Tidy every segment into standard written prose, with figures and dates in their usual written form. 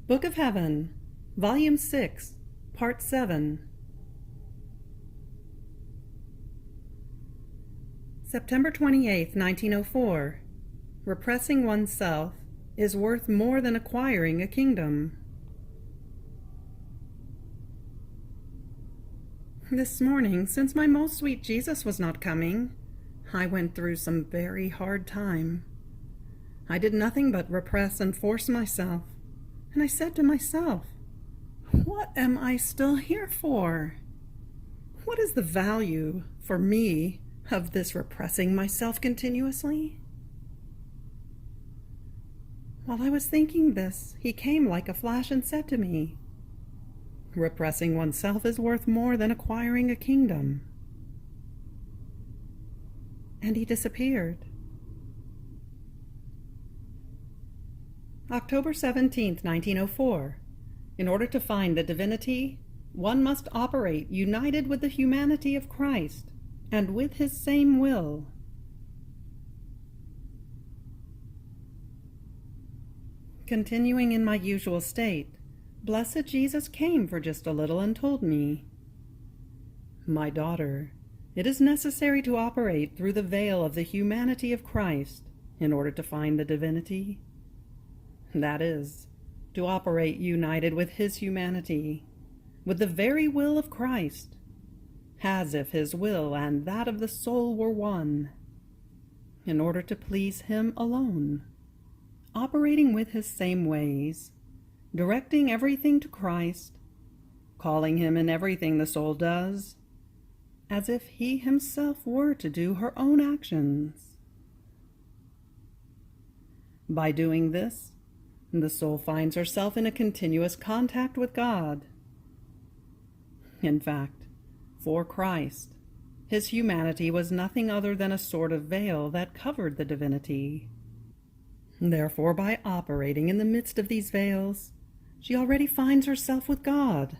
Book of Heaven, Volume 6, Part 7. September 28, 1904. Repressing oneself is worth more than acquiring a kingdom. This morning, since my most sweet Jesus was not coming, I went through some very hard time. I did nothing but repress and force myself, and I said to myself, what am I still here for? What is the value, for me, of this repressing myself continuously? While I was thinking this, he came like a flash and said to me, repressing oneself is worth more than acquiring a kingdom. And he disappeared. October 17, 1904. In order to find the divinity, one must operate united with the humanity of Christ and with his same will. Continuing in my usual state, Blessed Jesus came for just a little and told me, my daughter, it is necessary to operate through the veil of the humanity of Christ in order to find the divinity. That is, to operate united with his humanity, with the very will of Christ, as if his will and that of the soul were one, in order to please him alone, operating with his same ways, directing everything to Christ, calling him in everything the soul does, as if he himself were to do her own actions. By doing this, the soul finds herself in a continuous contact with God. In fact, for Christ, his humanity was nothing other than a sort of veil that covered the divinity. Therefore, by operating in the midst of these veils, she already finds herself with God.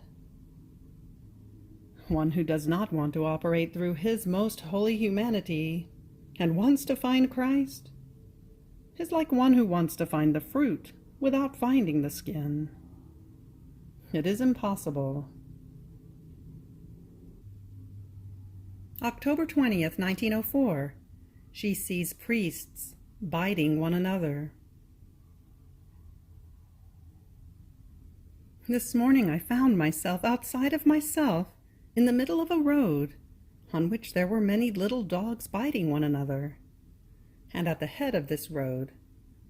One who does not want to operate through his most holy humanity and wants to find Christ is like one who wants to find the fruit without finding the skin. It is impossible. October 20th, 1904. She sees priests biting one another. This morning I found myself outside of myself in the middle of a road on which there were many little dogs biting one another. And at the head of this road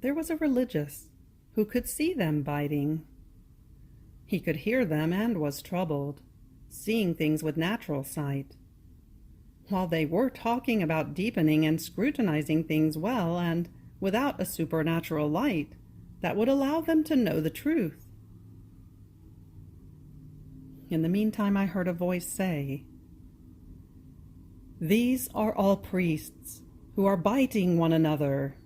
there was a religious who could see them biting. He could hear them and was troubled, seeing things with natural sight. While they were talking about deepening and scrutinizing things well and without a supernatural light that would allow them to know the truth. In the meantime, I heard a voice say, "These are all priests who are biting one another."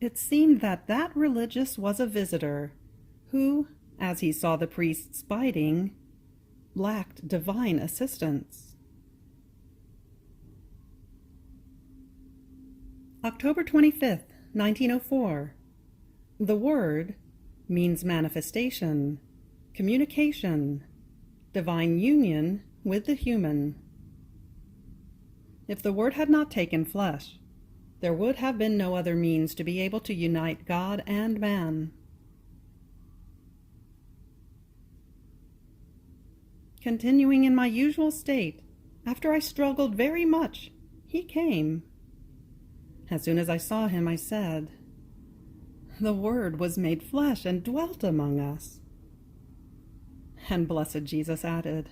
It seemed that that religious was a visitor who, as he saw the priests biting, lacked divine assistance. October 25th, 1904. The word means manifestation, communication, divine union with the human. If the word had not taken flesh, there would have been no other means to be able to unite God and man. Continuing in my usual state, after I struggled very much, he came. As soon as I saw him, I said, "The Word was made flesh and dwelt among us." And blessed Jesus added,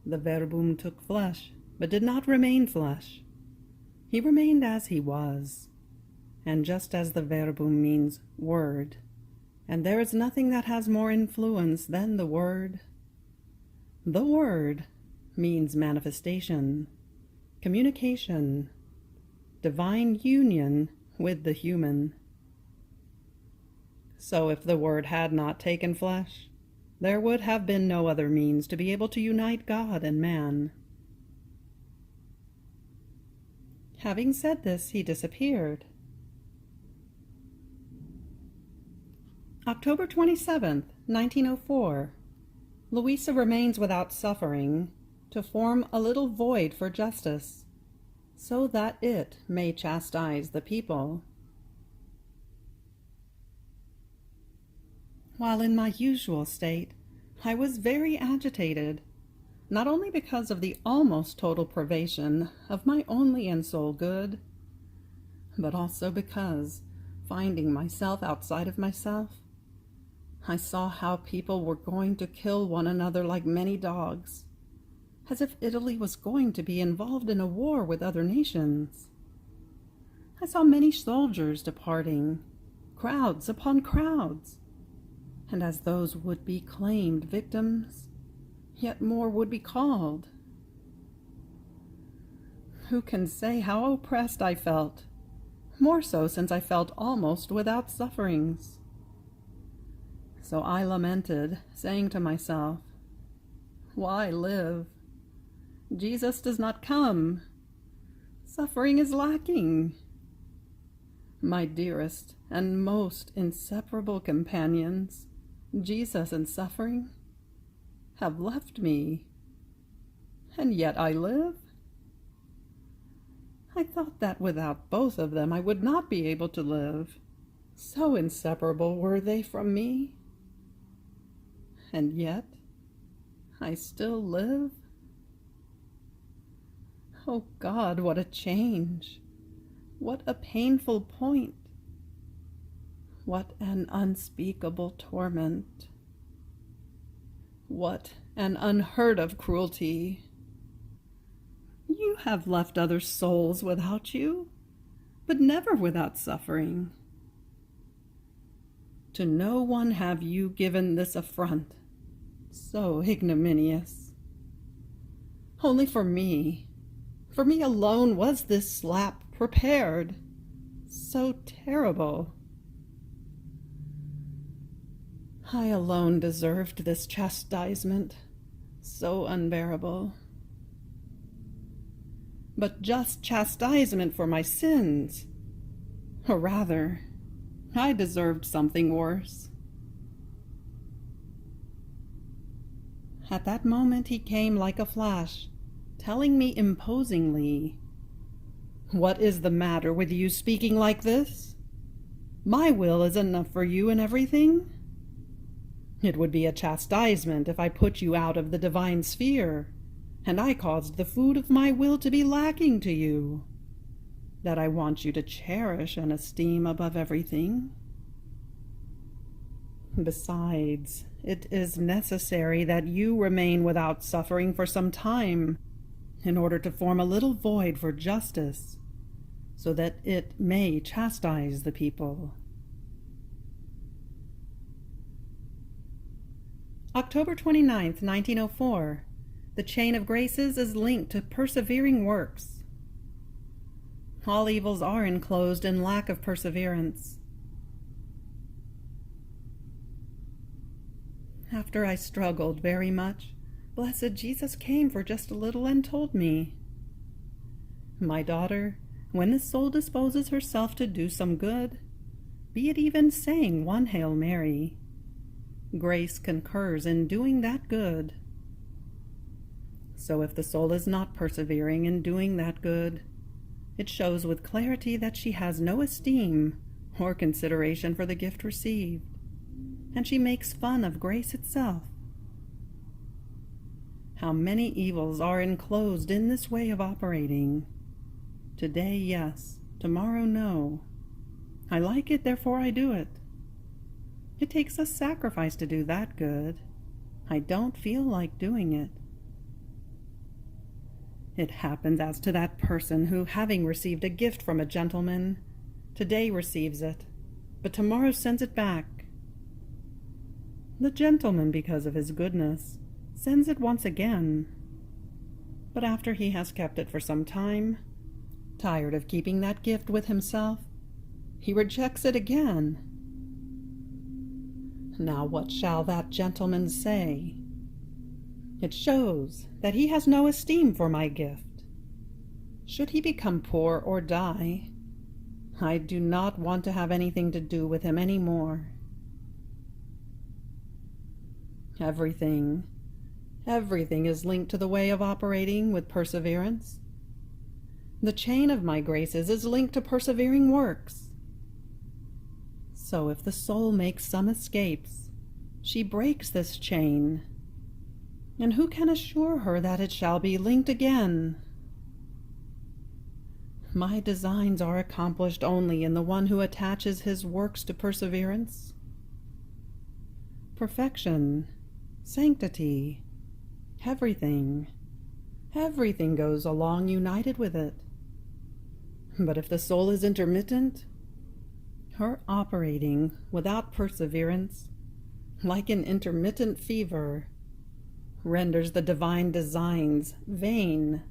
"The Verbum took flesh, but did not remain flesh. He remained as he was." And just as the Verbum means word, and there is nothing that has more influence than the word means manifestation, communication, divine union with the human. So if the word had not taken flesh, there would have been no other means to be able to unite God and man. Having said this, he disappeared. October 27th, 1904. Luisa remains without suffering to form a little void for justice, so that it may chastise the people. While in my usual state, I was very agitated, not only because of the almost total privation of my only and sole good, but also because, finding myself outside of myself, I saw how people were going to kill one another like many dogs, as if Italy was going to be involved in a war with other nations. I saw many soldiers departing, crowds upon crowds, and as those would be claimed victims, yet more would be called. Who can say how oppressed I felt, more so since I felt almost without sufferings? So I lamented, saying to myself, "Why live? Jesus does not come. Suffering is lacking. My dearest and most inseparable companions, Jesus and suffering, have left me, and yet I live." I thought that without both of them I would not be able to live. So inseparable were they from me. And yet, I still live. Oh God, what a change! What a painful point! What an unspeakable torment! What an unheard of cruelty! You have left other souls without you, but never without suffering. To no one have you given this affront, so ignominious. Only for me alone was this slap prepared, so terrible. I alone deserved this chastisement, so unbearable. But just chastisement for my sins, or rather, I deserved something worse. At that moment he came like a flash, telling me imposingly, "What is the matter with you speaking like this? My will is enough for you in everything. It would be a chastisement if I put you out of the divine sphere, and I caused the food of my will to be lacking to you, that I want you to cherish and esteem above everything. Besides, it is necessary that you remain without suffering for some time, in order to form a little void for justice, so that it may chastise the people." October 29th, 1904. The chain of graces is linked to persevering works. All evils are enclosed in lack of perseverance. After I struggled very much, blessed Jesus came for just a little and told me, "My daughter, when the soul disposes herself to do some good, be it even saying one Hail Mary, grace concurs in doing that good. So if the soul is not persevering in doing that good, it shows with clarity that she has no esteem or consideration for the gift received, and she makes fun of grace itself. How many evils are enclosed in this way of operating! Today, yes, tomorrow, no. I like it, therefore I do it. It takes a sacrifice to do that good. I don't feel like doing it. It happens as to that person who, having received a gift from a gentleman, today receives it, but tomorrow sends it back. The gentleman, because of his goodness, sends it once again, but after he has kept it for some time, tired of keeping that gift with himself, he rejects it again. Now what shall that gentleman say? It shows that he has no esteem for my gift. Should he become poor or die, I do not want to have anything to do with him any more. Everything, everything is linked to the way of operating with perseverance. The chain of my graces is linked to persevering works. So if the soul makes some escapes, she breaks this chain. And who can assure her that it shall be linked again? My designs are accomplished only in the one who attaches his works to perseverance. Perfection, sanctity, everything goes along united with it. But if the soul is intermittent, her operating without perseverance, like an intermittent fever, renders the divine designs vain,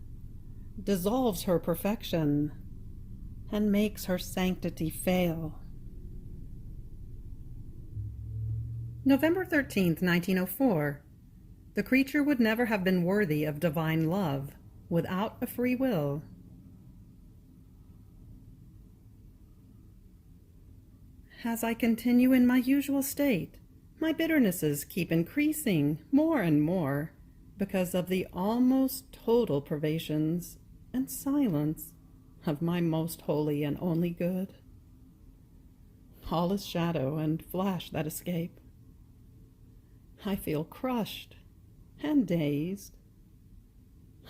dissolves her perfection, and makes her sanctity fail. November 13th, 1904. The creature would never have been worthy of divine love without a free will. As I continue in my usual state, my bitternesses keep increasing more and more because of the almost total privations and silence of my most holy and only good. All is shadow and flash that escape. I feel crushed and dazed.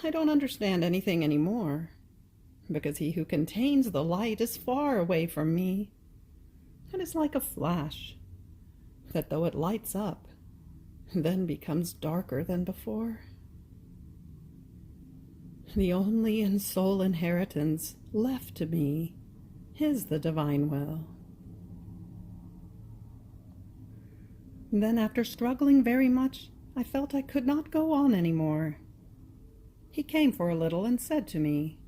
I don't understand anything anymore, because he who contains the light is far away from me. It is like a flash, that though it lights up, then becomes darker than before. The only and sole inheritance left to me is the divine will. Then, after struggling very much, I felt I could not go on any more. He came for a little and said to me,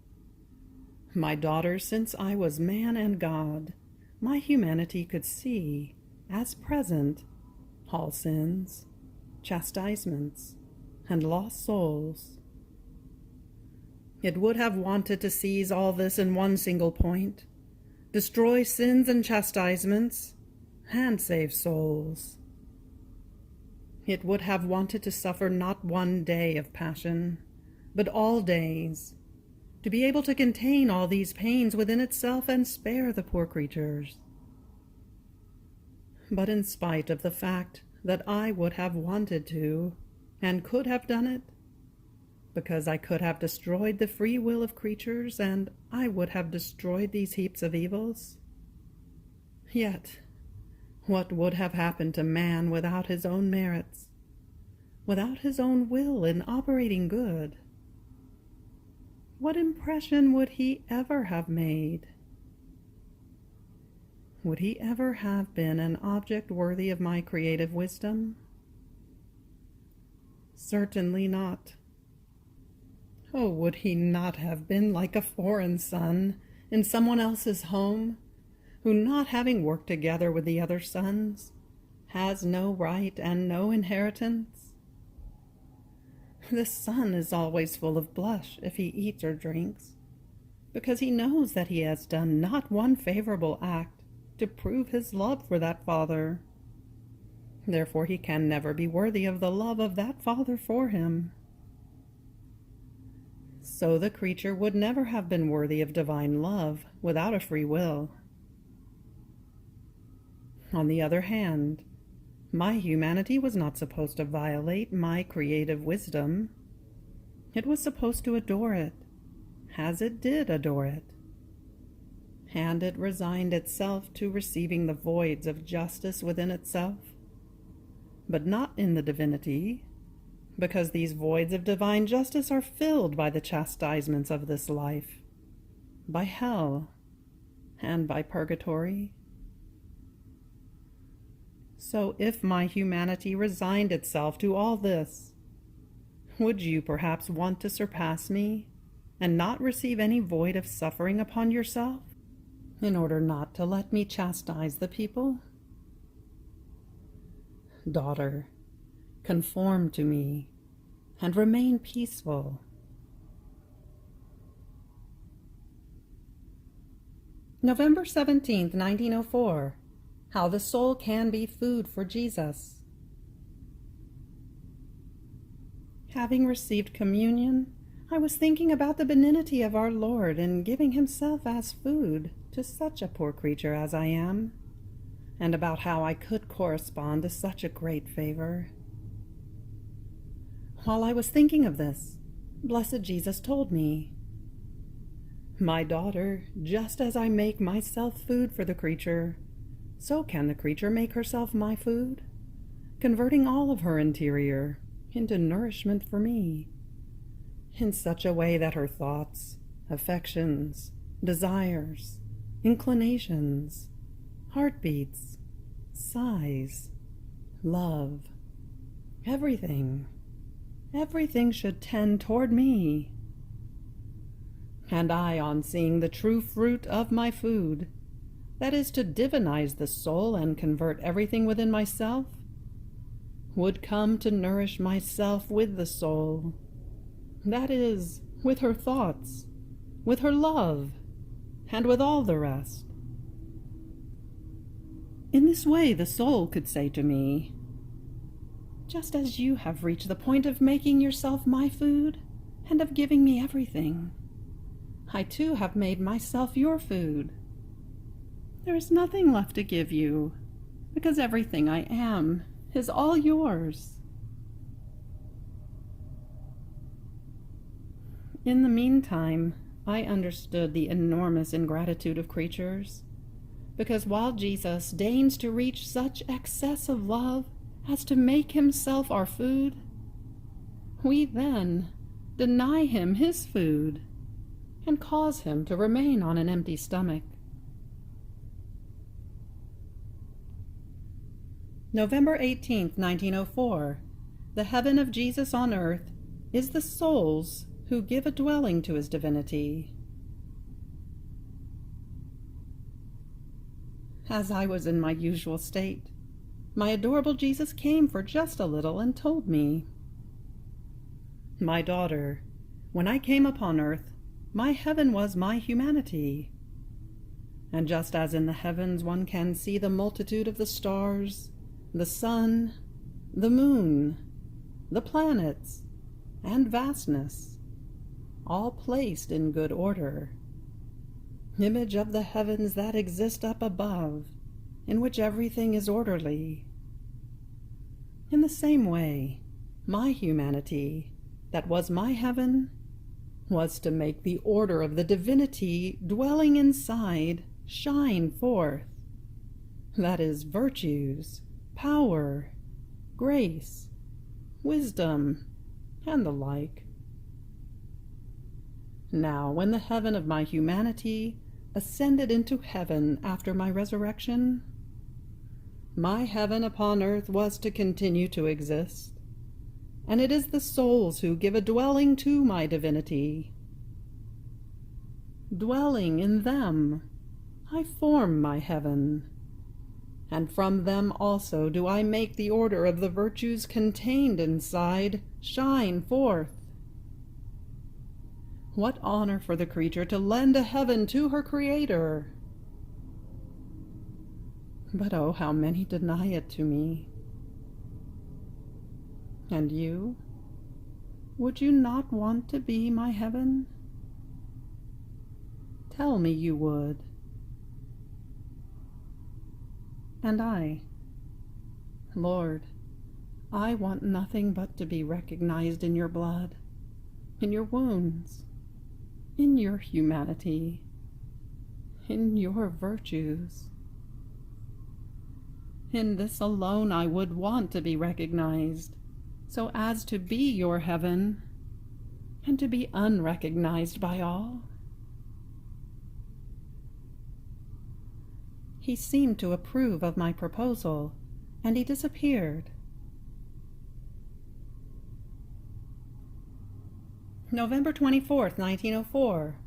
"My daughter, since I was man and God, my humanity could see, as present, all sins, chastisements, and lost souls. It would have wanted to seize all this in one single point, destroy sins and chastisements, and save souls. It would have wanted to suffer not one day of passion, but all days, to be able to contain all these pains within itself and spare the poor creatures. But in spite of the fact that I would have wanted to, and could have done it, because I could have destroyed the free will of creatures, and I would have destroyed these heaps of evils, yet what would have happened to man without his own merits, without his own will in operating good? What impression would he ever have made? Would he ever have been an object worthy of my creative wisdom? Certainly not. Oh, would he not have been like a foreign son in someone else's home, who, not having worked together with the other sons, has no right and no inheritance? The son is always full of blush if he eats or drinks, because he knows that he has done not one favorable act to prove his love for that father. Therefore he can never be worthy of the love of that father for him. So the creature would never have been worthy of divine love without a free will. On the other hand, my humanity was not supposed to violate my creative wisdom. It was supposed to adore it, as it did adore it. And it resigned itself to receiving the voids of justice within itself, but not in the divinity, because these voids of divine justice are filled by the chastisements of this life, by hell, and by purgatory. So if my humanity resigned itself to all this, would you perhaps want to surpass me and not receive any void of suffering upon yourself, in order not to let me chastise the people? Daughter, conform to me and remain peaceful. November 17th, 1904. How the soul can be food for Jesus. Having received communion, I was thinking about the benignity of our Lord in giving himself as food to such a poor creature as I am, and about how I could correspond to such a great favor. While I was thinking of this, blessed Jesus told me, "My daughter, just as I make myself food for the creature, so can the creature make herself my food, converting all of her interior into nourishment for me, in such a way that her thoughts, affections, desires, inclinations, heartbeats, sighs, love, everything should tend toward me. And I, on seeing the true fruit of my food, that is to divinize the soul and convert everything within myself, would come to nourish myself with the soul, that is, with her thoughts, with her love, and with all the rest. In this way the soul could say to me, 'Just as you have reached the point of making yourself my food, and of giving me everything, I too have made myself your food. There is nothing left to give you, because everything I am is all yours.' In the meantime, I understood the enormous ingratitude of creatures, because while Jesus deigns to reach such excess of love as to make himself our food, we then deny him his food and cause him to remain on an empty stomach. November 18th, 1904. The heaven of Jesus on earth is the souls who give a dwelling to his divinity. As I was in my usual state, my adorable Jesus came for just a little and told me, "My daughter, when I came upon earth, my heaven was my humanity. And just as in the heavens one can see the multitude of the stars, the sun, the moon, the planets, and vastness, all placed in good order, image of the heavens that exist up above, in which everything is orderly. In the same way, my humanity, that was my heaven, was to make the order of the divinity dwelling inside shine forth, that is, virtues, power, grace, wisdom, and the like. Now, when the heaven of my humanity ascended into heaven after my resurrection, my heaven upon earth was to continue to exist, and it is the souls who give a dwelling to my divinity. Dwelling in them, I form my heaven, and from them also do I make the order of the virtues contained inside shine forth. What honor for the creature to lend a heaven to her Creator! But oh, how many deny it to me. And you? Would you not want to be my heaven? Tell me you would. And I, Lord, I want nothing but to be recognized in your blood, in your wounds, in your humanity, in your virtues. In this alone I would want to be recognized, so as to be your heaven, and to be unrecognized by all. He seemed to approve of my proposal, and he disappeared. November 24th, 1904.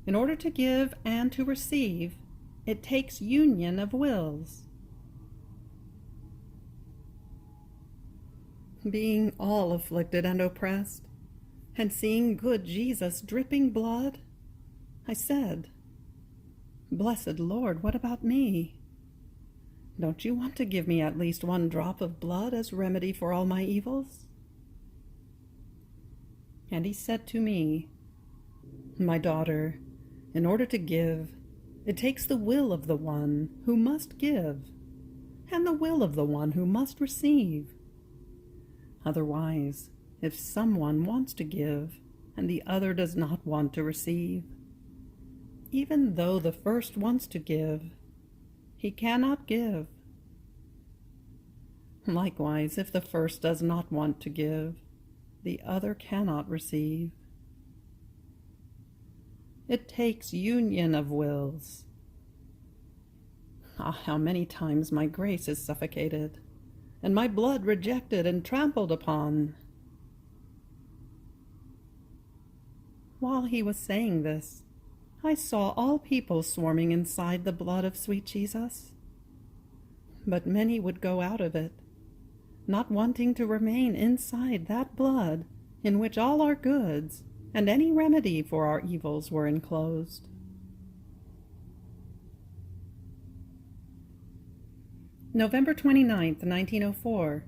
In order to give and to receive, it takes union of wills. Being all afflicted and oppressed, and seeing good Jesus dripping blood, I said, "Blessed Lord, what about me? Don't you want to give me at least one drop of blood as remedy for all my evils?" And he said to me, "My daughter, in order to give, it takes the will of the one who must give, and the will of the one who must receive. Otherwise, if someone wants to give, and the other does not want to receive, even though the first wants to give, he cannot give. Likewise, if the first does not want to give, the other cannot receive. It takes union of wills." Ah, how many times my grace is suffocated, and my blood rejected and trampled upon. While he was saying this, I saw all people swarming inside the blood of sweet Jesus. But many would go out of it, not wanting to remain inside that blood in which all our goods and any remedy for our evils were enclosed. November 29th, 1904.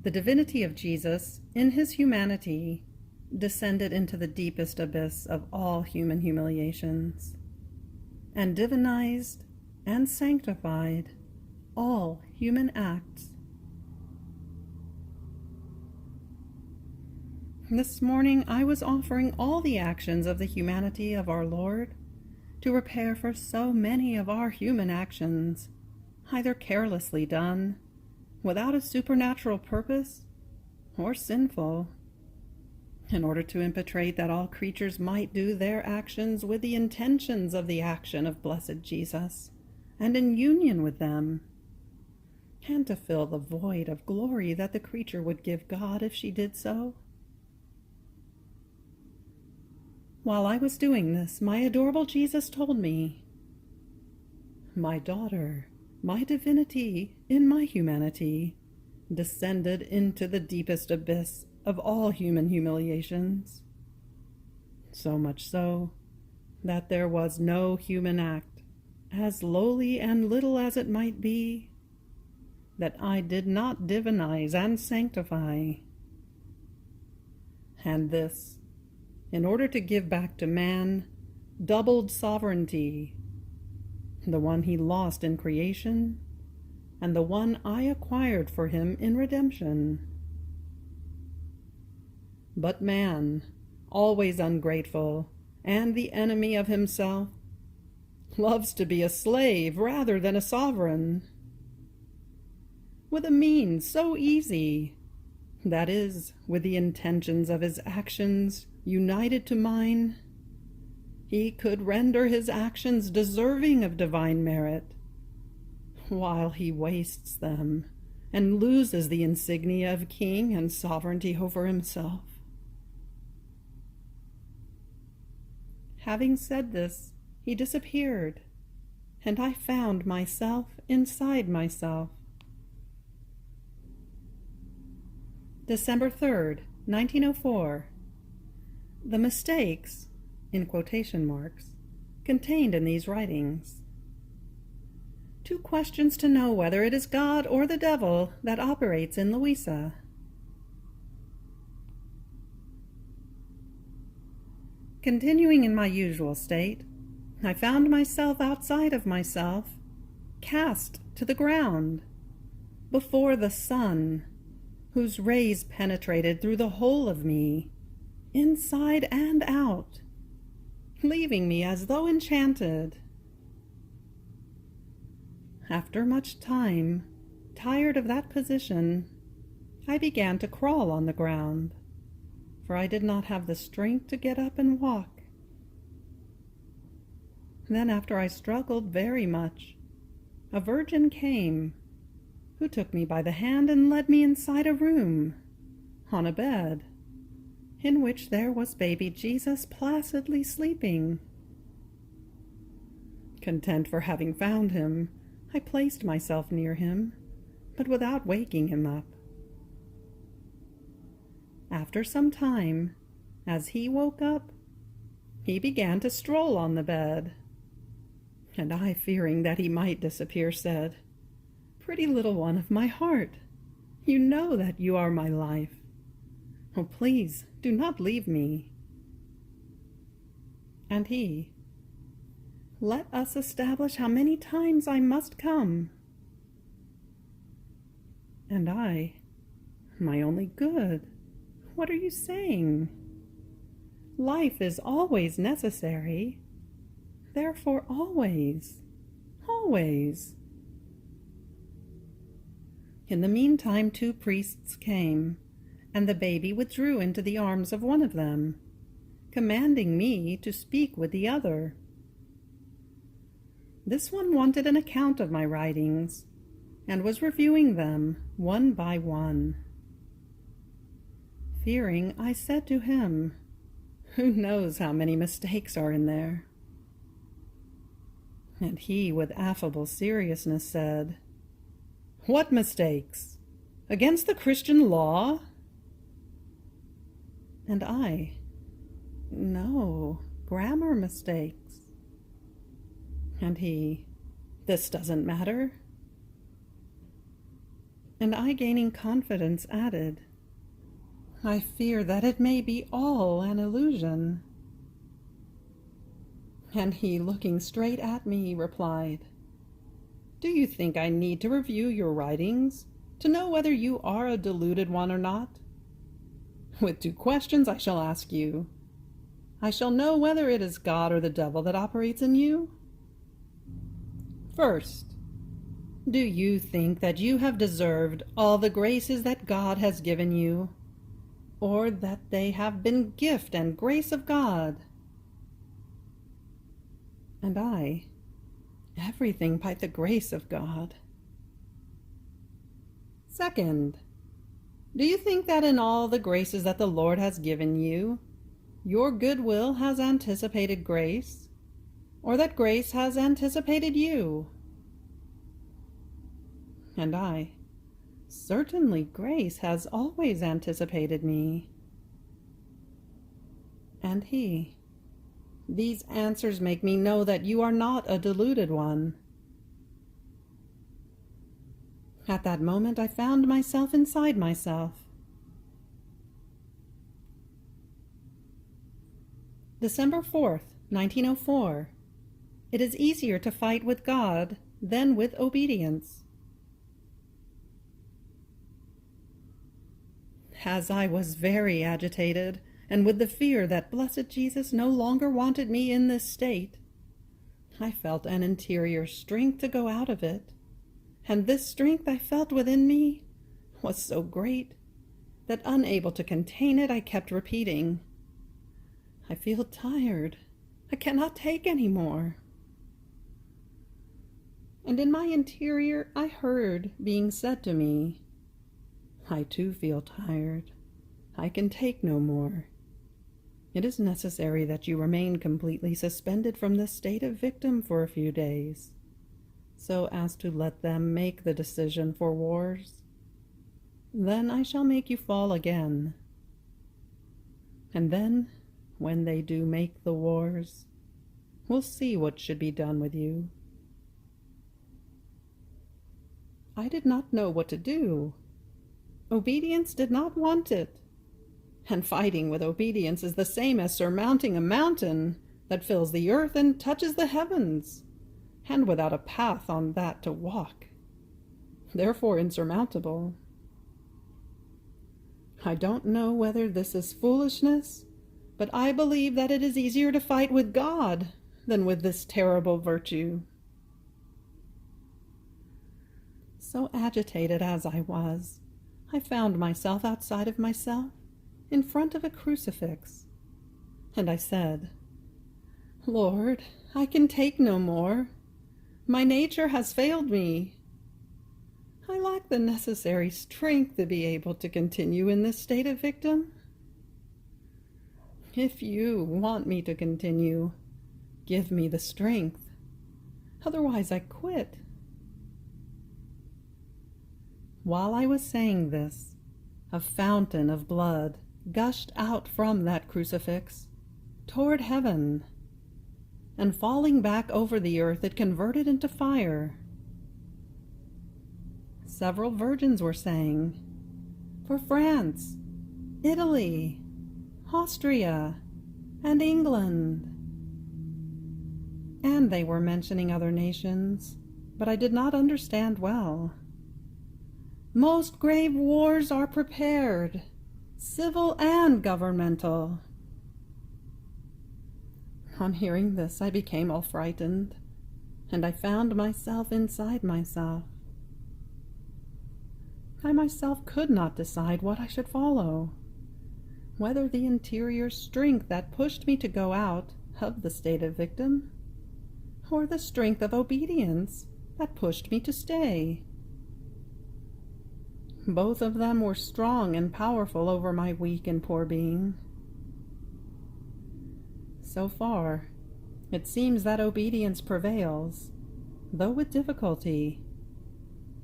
The divinity of Jesus, in his humanity, descended into the deepest abyss of all human humiliations, and divinized and sanctified all human acts. This morning I was offering all the actions of the humanity of our Lord to repair for so many of our human actions, either carelessly done, without a supernatural purpose, or sinful, in order to impetrate that all creatures might do their actions with the intentions of the action of blessed Jesus, and in union with them, and to fill the void of glory that the creature would give God if she did so. While I was doing this, my adorable Jesus told me, "My daughter, my divinity in my humanity descended into the deepest abyss of all human humiliations, so much so that there was no human act, as lowly and little as it might be, that I did not divinize and sanctify. And this, in order to give back to man doubled sovereignty, the one he lost in creation, and the one I acquired for him in redemption. But man, always ungrateful, and the enemy of himself, loves to be a slave rather than a sovereign. With a means so easy, that is, with the intentions of his actions united to mine, he could render his actions deserving of divine merit, while he wastes them and loses the insignia of king and sovereignty over himself." Having said this, he disappeared, and I found myself inside myself. December 3rd, 1904. The mistakes, in quotation marks, contained in these writings. 2 questions to know whether it is God or the devil that operates in Luisa. Continuing in my usual state, I found myself outside of myself, cast to the ground, before the sun, whose rays penetrated through the whole of me, inside and out, leaving me as though enchanted. After much time, tired of that position, I began to crawl on the ground, for I did not have the strength to get up and walk. Then, after I struggled very much, a virgin came, who took me by the hand and led me inside a room, on a bed, in which there was baby Jesus placidly sleeping. Content for having found him, I placed myself near him, but without waking him up. After some time, as he woke up, he began to stroll on the bed, and I, fearing that he might disappear, said, "Pretty little one of my heart, you know that you are my life. Oh, please, do not leave me. And he, let us establish how many times I must come. And I, my only good, what are you saying? Life is always necessary, therefore always, always. In the meantime, 2 priests came, and the baby withdrew into the arms of one of them, commanding me to speak with the other. This one wanted an account of my writings, and was reviewing them one by one. Fearing, I said to him, "Who knows how many mistakes are in there?" And he, with affable seriousness, said, "What mistakes? Against the Christian law?" And I, "No, grammar mistakes." And he, "This doesn't matter." And I, gaining confidence, added, "I fear that it may be all an illusion." And he, looking straight at me, replied, "Do you think I need to review your writings to know whether you are a deluded one or not? With 2 questions I shall ask you. I shall know whether it is God or the devil that operates in you. First, do you think that you have deserved all the graces that God has given you, or that they have been gift and grace of God?" And I, "Everything by the grace of God." Second, do you think that in all the graces that the Lord has given you, your goodwill has anticipated grace, or that grace has anticipated you? And I, "Certainly grace has always anticipated me." And he, "These answers make me know that you are not a deluded one." At that moment I found myself inside myself. December 4th, 1904. It is easier to fight with God than with obedience. As I was very agitated, and with the fear that blessed Jesus no longer wanted me in this state, I felt an interior strength to go out of it, and this strength I felt within me was so great that, unable to contain it, I kept repeating, "I feel tired. I cannot take any more." And in my interior I heard being said to me, "I too feel tired. I can take no more. It is necessary that you remain completely suspended from this state of victim for a few days, so as to let them make the decision for wars. Then I shall make you fall again. And then, when they do make the wars, we'll see what should be done with you." I did not know what to do. Obedience did not want it, and fighting with obedience is the same as surmounting a mountain that fills the earth and touches the heavens, and without a path on that to walk, therefore insurmountable. I don't know whether this is foolishness, but I believe that it is easier to fight with God than with this terrible virtue. So agitated as I was, I found myself outside of myself, in front of a crucifix, and I said, "Lord, I can take no more. My nature has failed me. I lack the necessary strength to be able to continue in this state of victim. If you want me to continue, give me the strength. Otherwise I quit." While I was saying this, a fountain of blood gushed out from that crucifix toward heaven, and falling back over the earth it converted into fire. Several virgins were saying, "For France, Italy, Austria, and England. And they were mentioning other nations, but I did not understand well. Most grave wars are prepared, civil and governmental. On hearing this, I became all frightened, and I found myself inside myself. I myself could not decide what I should follow, whether the interior strength that pushed me to go out of the state of victim, or the strength of obedience that pushed me to stay. Both of them were strong and powerful over my weak and poor being. So far, it seems that obedience prevails, though with difficulty,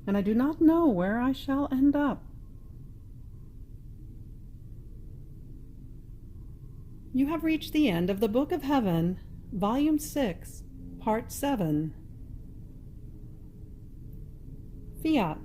and I do not know where I shall end up. You have reached the end of the Book of Heaven, Volume 6, Part 7. Fiat.